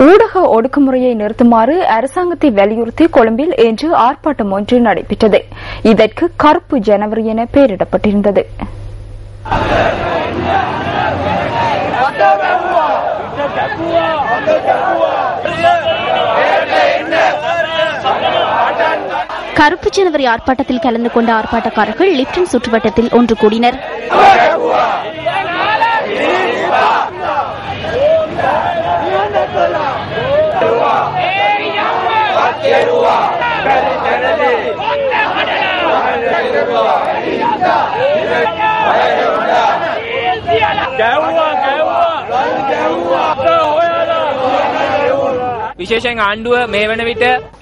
ஊடக ஒடுக்குமுறையை நிறுத்துமாறு அரசாங்கத்தை வலியுறுத்தி கொழும்பில் இன்று ஆர்ப்பாட்டம் ஒன்று நடைபெற்றது. இதற்கு கருப்பு ஜனவரி என பெயரிடப்பட்டிருந்தது. கருப்பு ஜனவரி ஆர்ப்பாட்டத்தில் கலந்து கொண்ட ஆர்ப்பாட்டக்காரர்கள் லிப்டன் சுற்றுவட்டத்தில் ஒன்று கூடினர்.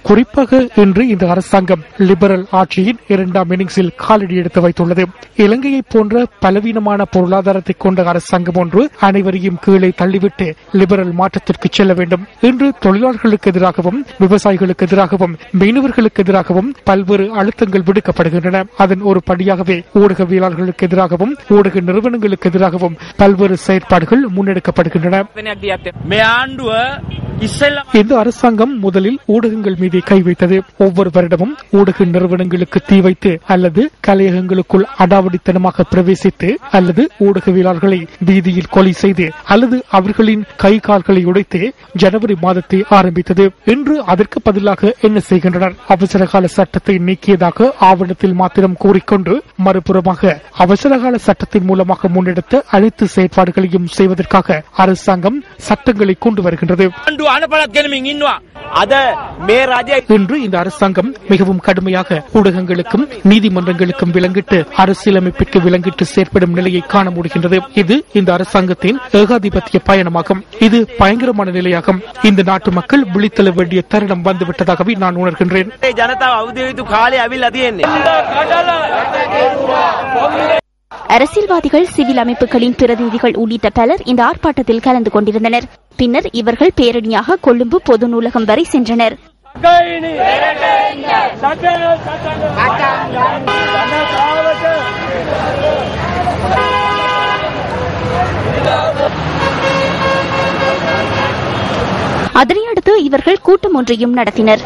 குறிப்பாக இன்று இந்த அரசாங்கம் லிபரல் ஆட்சியின் இரண்டாம் இன்னிங்ஸில் காலடி எடுத்து வைத்துள்ளது. இலங்கையை போன்ற பலவீனமான பொருளாதாரத்தை கொண்ட அரசாங்கம் ஒன்று அனைவரையும் கீழே தள்ளிவிட்டு லிபரல் மாற்றத்திற்கு செல்ல வேண்டும். இன்று தொழிலாளர்களுக்கு எதிராகவும் விவசாயிகளுக்கு எதிராகவும் மீனவர்களுக்கு எதிராகவும் பல்வேறு அழுத்தங்கள் விடுக்கப்படுகின்றன. அதன் ஒரு படியாகவே ஊடகவியலாளர்களுக்கு எதிராகவும் ஊடக நிறுவனங்களுக்கு எதிராகவும் பல்வேறு செயற்பாடுகள் முன்னெடுக்கப்படுகின்றன. இந்த அரசாங்கம் முதலில் ஊடகங்கள் மீது கை வைத்தது. ஒவ்வொரு வருடமும் ஊடக நிறுவனங்களுக்கு தீ வைத்து அல்லது கலையகங்களுக்குள் அடாவடித்தனமாக பிரவேசித்து அல்லது ஊடகவியலாளர்களை வீதியில் கொலை செய்து அல்லது அவர்களின் கை கால்களை உடைத்து ஜனவரி மாதத்தை ஆரம்பித்தது. இன்று அதற்கு பதிலாக என்ன செய்கின்றனர்? அவசரகால சட்டத்தை நீக்கியதாக ஆவணத்தில் மாத்திரம் கூறிக்கொண்டு மறுபுறமாக அவசரகால சட்டத்தின் மூலமாக முன்னெடுத்த அனைத்து செயற்பாடுகளையும் செய்வதற்காக அரசாங்கம் சட்டங்களை கொண்டு வருகின்றது. இன்று இந்த அரசாங்கம் மிகவும் கடுமையாக ஊடகங்களுக்கும் நீதிமன்றங்களுக்கும் விலங்கிட்டு அரசியலமைப்பிற்கு விலங்கிட்டு செயற்படும் நிலையை காண முடிகின்றது. இது இந்த அரசாங்கத்தின் ஏகாதிபத்திய பயணமாகும். இது பயங்கரமான நிலையாகும். இந்த நாட்டு மக்கள் விழித்தெழ வேண்டிய தருணம் வந்துவிட்டதாகவே நான் உணர்கின்றேன். அரசியல்வாதிகள், சிவில் அமைப்புகளின் பிரதிநிதிகள் உள்ளிட்ட பலர் இந்த ஆர்ப்பாட்டத்தில் கலந்து கொண்டிருந்தனர். பின்னர் இவர்கள் பேரணியாக கொழும்பு பொது நூலகம் வரை சென்றனர். அதனையடுத்து இவர்கள் கூட்டம் ஒன்றையும் நடத்தினர்.